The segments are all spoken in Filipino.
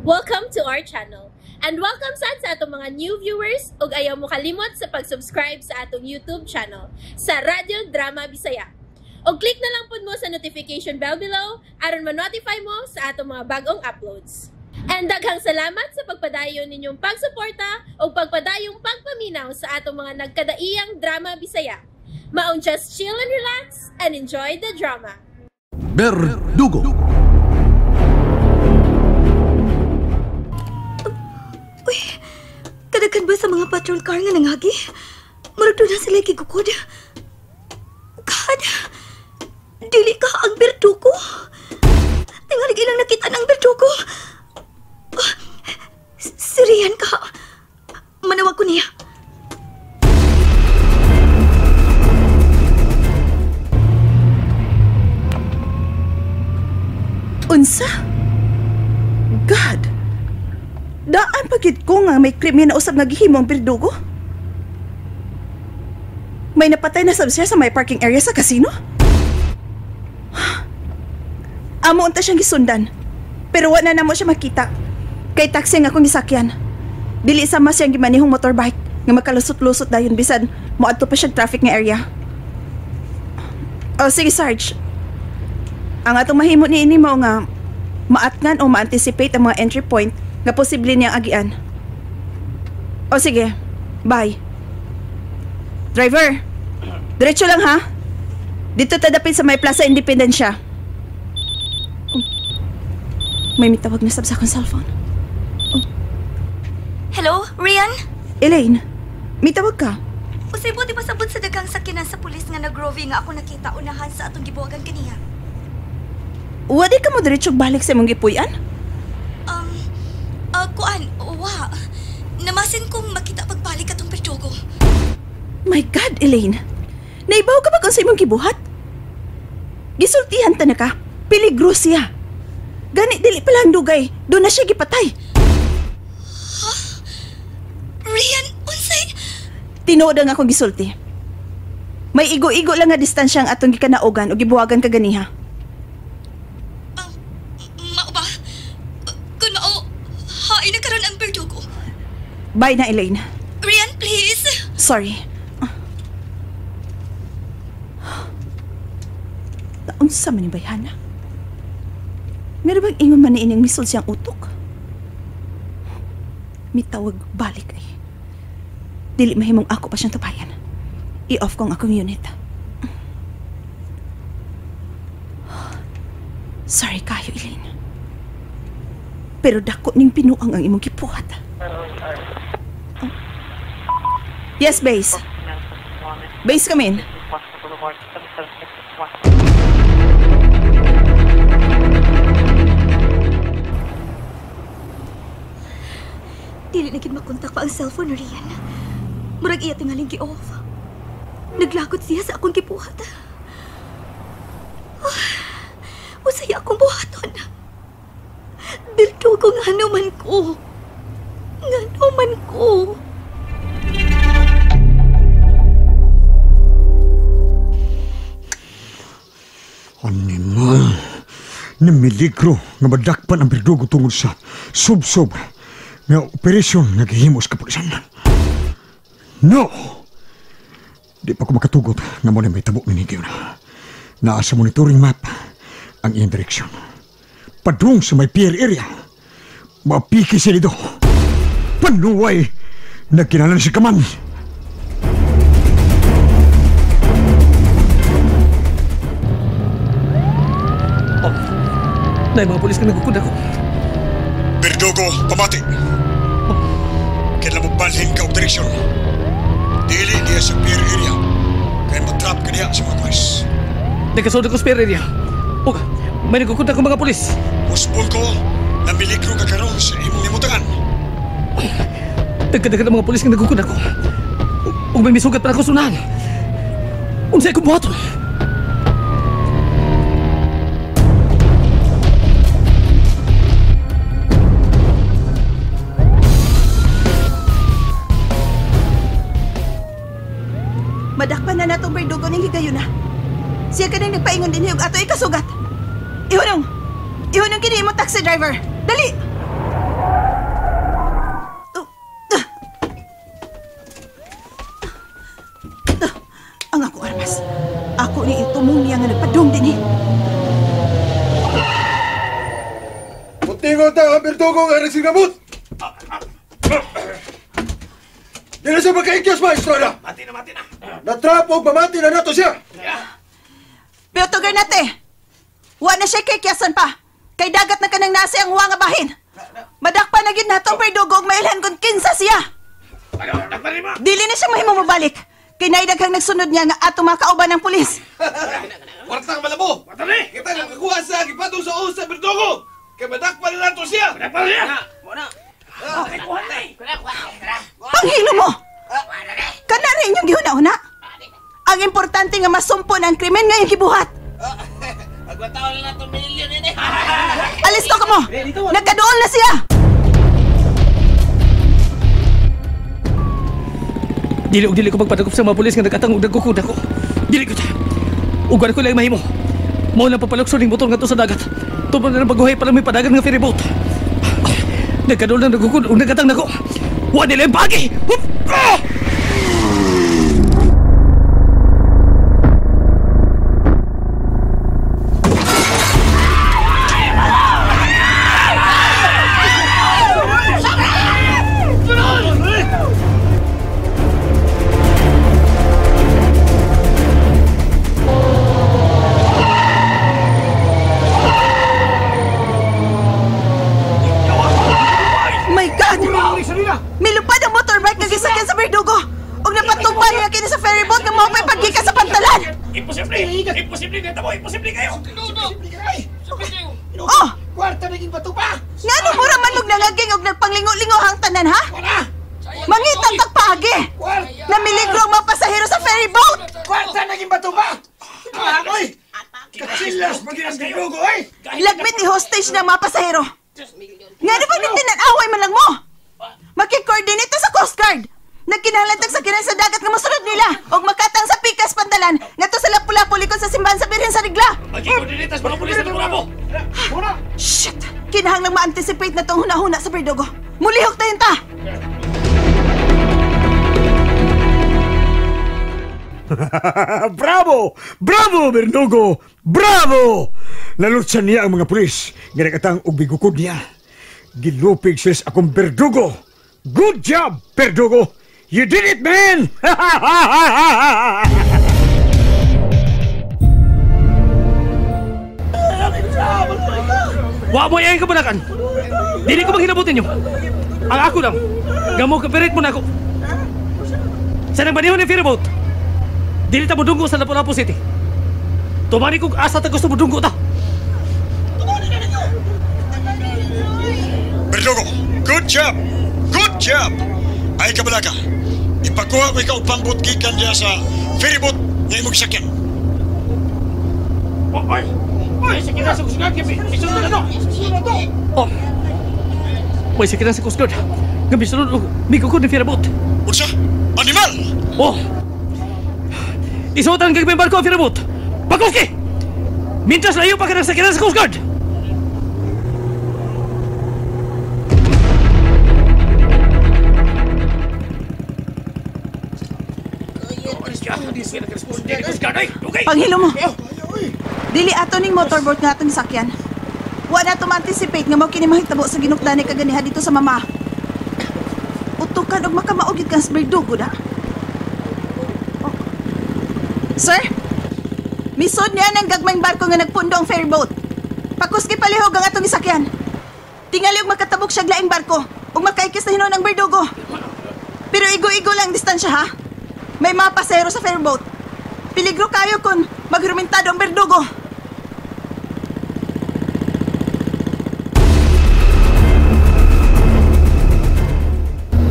Welcome to our channel. And welcome sa atong mga new viewers ug ayaw mo kalimot sa pag-subscribe sa atong YouTube channel sa Radio Drama Bisaya. O click na lang pud mo sa notification bell below aron ma-notify mo sa atong mga bagong uploads. And daghang salamat sa pagpadayon ninyong pagsuporta o pagpadayong pagpaminaw sa atong mga nagkadaiyang Drama Bisaya. Maong just chill and relax and enjoy the drama. Verdugo. Uy, kadaghan ba sa mga patrol car nga nangagi? Murag doon na sila kikukod. God, dili ka ang Verdugo. Tingalig ilang nakita ng Verdugo. Siriyan ka. Manawag ko niya. Unsa? God! Daan pagid ko nga may krimen na usab nga gihimo ang Verdugo? May napatay na sab siya sa may parking area sa casino? Amo unta siyang gisundan. Pero wala na mo siya makita. Kay taxi nga akong gisakyan. Dili sama siyang gimanihong motorbike nga makalusot-lusot dayon bisan moadto pa siyang traffic nga area. Oh, sige Sarge. Ang atong mahimo ni ini mao nga maatngan o ma-anticipate ang mga entry point nga posible niyang agian. O sige, bye. Driver, diretso lang ha. Dito tadapin sa may Plaza Independencia. May mitawag na sab sa akong cellphone. Hello, Rian? Elaine, mitawag ka. Posibo di pasabot sa daghang sakyanan sa pulis nga nag-roving nga ako nakita unahan sa atong gibuwagan kaniya. Wadi ka mo diretso balik sa imong gipuy-an? Wa. Namasin kong makita pagbalik atong Verdugo. My God, Elaine. Naibaw ka ba kung sa imong gibuhat? Gisultihan ta na ka. Peligro siya. Gani dili pa lang dugay. Doon na siya gipatay. Rian, unsay? Tinuod nga akong gisulti. May igo-igo lang nga distansya ang atong gikanaugan o gibuhagan ka ganiha. Mao ba? Kung mao, hain na karon ang Verdugo. Bye na, Elaine. Rian, please. Sorry. Taon sa manibayhana. Meron bang ingon man ni ining misol siyang utok? Mitawag balik ay. Dili mahimong ako pa siyang tabayan. I-off kong akong unit. Sorry kayo, Elaine. Pero dako ning pinuang ang imong gipuhat. Yes, base. Base, come in. Dili na gid makontak pa ang cellphone ni Rian. Murag iya tingaling gi-off. Naglakot siya sa akong gibuhat. Usaya akong buhaton. Verdugo nga naman ko. Nga naman ko. Animal. Namiligro nga madakpan ang Verdugo tungod sa sub-sub nga operasyon nga gihimo sa kapulisan. No! Di pa ko makatugot nga mo na may tabo minigyo na. Naa sa monitoring map ang iyang direksyon. Padung sa may pier area. Mapiki siya dito. Panuway na kinalan si Kaman. Na mga polis na nagkukunda ko. Verdugo, pamati. Kailan mo balhin ka o direksyon. Dili niya sa pier area. Kaya matrap ka niya sa mga polis. Nagkasodo ko sa pier area. Oka, may nagkukunda ko mga polis. Muspon ko na miligro ka karoon sa imong limutangan. Nagkadagan ang mga polis na nagkukunda ko. Kung may misugat pa ako sunahan. Unsay ko buhaton. Madakpan na natong Verdugo ning higayon na. Siya ka nang nagpaingon din yung ato ikasugat. Ihunong! Ihunong kini mo taxi driver! Dali! tumong niya nga nagpadong din eh. Muntingon ta ang Berdugo nga nagsingamot! Di na siya magkaikyas, maestro na! Mati na. Natrap o mamati na nato siya! Pero tugar nate, wa na siya kay kiyasan pa. Kay dagat na kanang nasi ang nga bahin. Madakpa na gid natong Berdugo ug mailhan kung kinsa siya. Dili na siya mahimo mabalik. Kay naidaghang nagsunod niya nga ato mga kauban ng pulis. Wartang malabo! Matali! Kita nakakuha sa gipatong sa usa Berdugo! Kaya madakpan na nato siya! Panghilo mo! Kana rin yung gihuna-huna. Ang importante nga masumpo na ang krimen nga yung gibuhat. Agwataw na nato milyon ini! Alisto ka mo! Nagkadool na siya! Dili ko magpadagop sa mga pulis nga nagkatang ug nagkukud ako. Dili ko siya. Ugan ko lang mahimo. Mao lang papalukso ning motor ngadto sa dagat. Tubang na baguhay para may padagan nga ferry boat. Nagkadol na nagkukud ug nagkatang nako. Wa nila yung bagi! Hup! Ah! My God! Milupad ang motorbike nga gisakyan sa Berdugo! Ug napatugpan niya kini sa ferry boat nga mao pay paggikan sa pantalan! Imposible! Imposible nga tamo! Imposible kayo! Oh! Kwarta naging batupa! Ngano mura man og nangaging og nagpanglingo-lingo hang tanan ha? Mangitang tagpagi! Namiligro ang mga pasahero sa ferry boat! Kwarta naging batupa! Oy! Katsilas maginas Berdugo, oy! Lagmit ni hostage ng mga pasahero! Ngano ba nagtinanaway man lang mo? Makikoordinate sa Coast Guard! Nagkinahanglan sa kinan sa dagat nga masunod nila og makatang sa pikas pantalan ngadto sa Lapu-Lapu likod sa simbahan sa Birhen sa Rigla. Magkikordinitas mga pulis na Lapu-Lapu! Shit! Kinahanglang ma-anticipate na tong huna-huna sa Berdugo. Mulihok tayo ta! Bravo! Bravo, Berdugo! Bravo! Nalutsan niya ang mga pulis. Ginagkatang og bigukod niya. Gilupig siya sa akong Berdugo. Good job, Berdugo! You did it, man! Wa mo yung kabanakan! Dili ko maghinabutin nyo! Ang ako lang! Gamo kapirit mo na ako! Sa nang banihon ng ferry boat! Dili ta mo dunggo sa Lapu-Lapu City! Tumani kong asa ta gusto mo dunggo ta! Berdugo, good job! Good job! Ay kabalaka, ipakuha ko ikaw pangbot gikan diya sa ferryboat nga imong sakyan. Oy! Sakit na sa Coast Guard! Bisunod na to! Oh! Oy, sakit na sa Coast Guard! Bisunod, migukod ng ferry boat! Unsa? Animal! Oh! Isuotan kag may barko ang ferry boat! Pakuski! Mintas layo pa ka ng sakyanan sa Coast Guard! Panghilo mo! Dili ato ning motorboat nga atong sakyan. Wa na to ma-anticipate nga mao kini mahitabo sa ginukdan ni kaganiha dito sa mama. Utukan og makamaugid kang sa Berdugo da. Oh. Sir? Misod niya ng gagmayng barko nga nagpundo ang ferry boat. Pakuski palihog ang atong isakyan. Tingali og makatabok siya laing barko ug makaikis na hinon ang Berdugo. Pero igo-igo lang distansya ha. May mga pasahero sa ferry boat. Peligro kayo kung magrumentado ang Berdugo.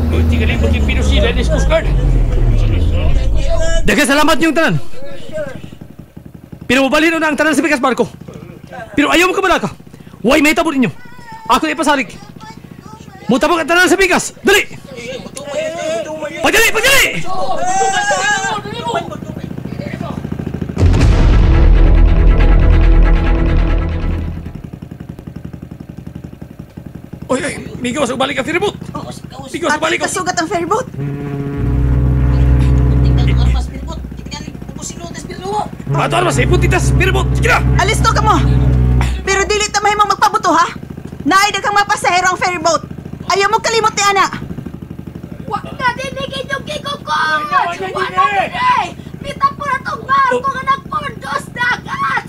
Munti ka lang maging pinusila ni Coast Guard. Daghang salamat niyong tanan. Pero mabalhin na ang tanan sa pikas barko. Pero ayaw mo kabalaka. Huwag may tabo ninyo. Ako na ipasalig. Mutabang ang tanan sa pikas. Dali! Pagdali! Pagdali! Oy, oy! Migaw sa balik ang ferry boat! Migaw sa balik! Kasugat ang ferry boat. Tingnan ko ang mas pilbot. Tingnan ko kung sino ang mas pilbot. Ato armas, iputitas, piribot, sige na! Alisto ka mo! Pero dili ta mahimong magpabuto, ha? Naay kang mga pasahero ang ferry boat. Ayaw mo kalimot ni ana. Wa na dinigin yung gigukod! Wa na dinigin! Bita po na tong barko nga nagpundos dagat!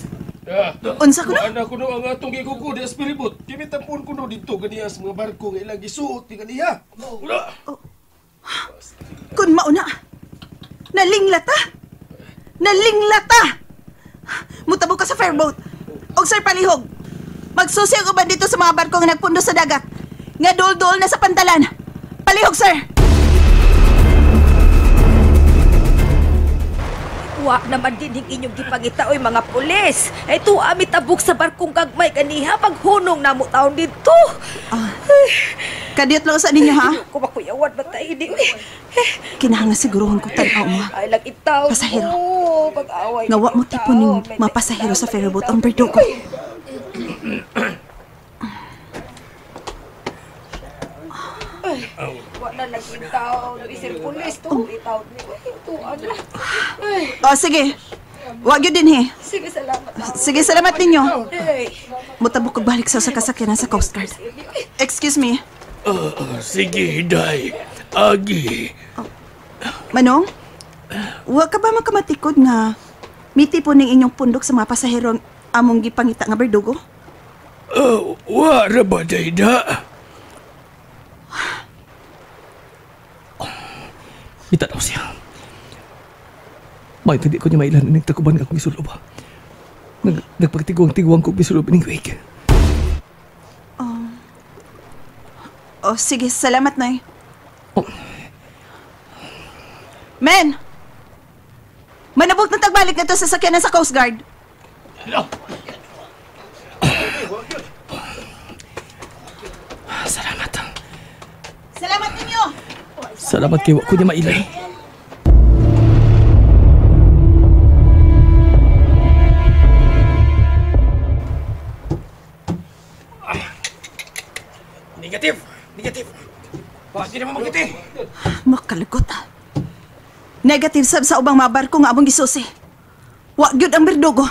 Unsa ko na? Ana kuno ang atong gigugo di aspiribot. Kimitampon kuno dito ganiya sa mga barko nga ilang gisuot ni ganiya. Kun mauna. Nalinglata! Nalinglata! Mutabo ka sa ferry boat. Og sir palihog. Magsusi og uban dito sa mga barko nga nagpundos sa dagat. Nga dol-dol na sa pantalan. Palihog, sir! Wa naman din inyong gipangita oy mga pulis. Ay tuwa mi tabuk sa barkong gagmay kaniha paghunong namo taon dito. Kadiyot lang sa ninyo, ha? Ko makuyawan ba tayo di uy. Kinahanglan siguruhon ko tanaw mo. Ay lang itaw. Pasahero. Pag-away. Nga wa mo tipon yung mga pasahero sa ferry boat ang Verdugo. Wa na lang itaw. Isir pulis to. Itaw ni. Tuwa na. O, sige. Wag yun din, he. Sige, salamat. Sige, salamat ninyo. Hey. Mutabok kog balik sa kasakyanan sa Coast Guard. Excuse me. Sige, Day. Agi. Manong? Wa ka ba makamatikod nga miti po ning inyong pundok sa mga pasahero ang among gipangita nga Verdugo? Wara ba, Day, da? Kita daw siya. May hindi ko niya mailan ng takuban nga akong isulob. Nagpagtiguang-tiguang ko isulob ng wig. Oh, sige, salamat, Nay. Oh. Men! Manabot na tagbalik na to sa sakyanan sa Coast Guard. Salamat. Salamat ninyo! Salamat kayo ko niya mailay. Negative! Negative! Bakit di naman magkiti? Makalagot. Negative sab sa ubang mga barko nga among gisusi. Wa gyud ang Verdugo.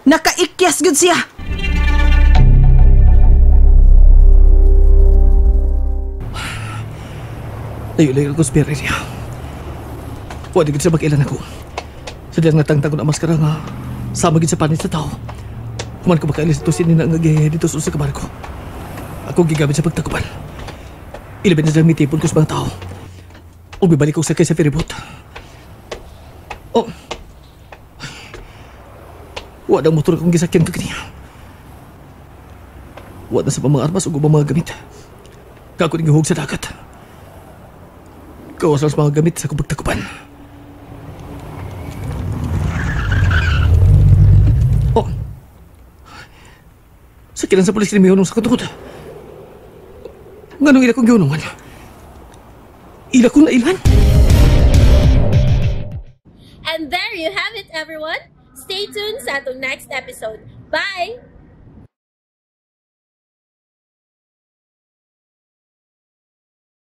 Nakaikyas gyud siya. Layo-layo ko sa pererya. Pwede gid siya mag-ilan ako. Sa diyang natangtang ko na maskara nga sama gid sa panin sa tao. Kuman ko makailis ito sinina nga gaya dito sa usa ka barko. Ako gigamit sa pagtakupan. Ilabin na silang mitipon ko sa mga tao. O bibalik ko sakay sa ferryboat. Oh. Wala ang motor kong gisakyan ko kaniya. Wala sa mga armas o gubang mga gamit. Kako ning gihug sa dagat. Kawas lang sa mga gamit sa pagtakupan. Oh. Sakilan sa pulis ni Mihonong sa katungkod. Nganong ila kong gihunungan? Ila kong nailan? And there you have it, everyone. Stay tuned sa atong next episode. Bye!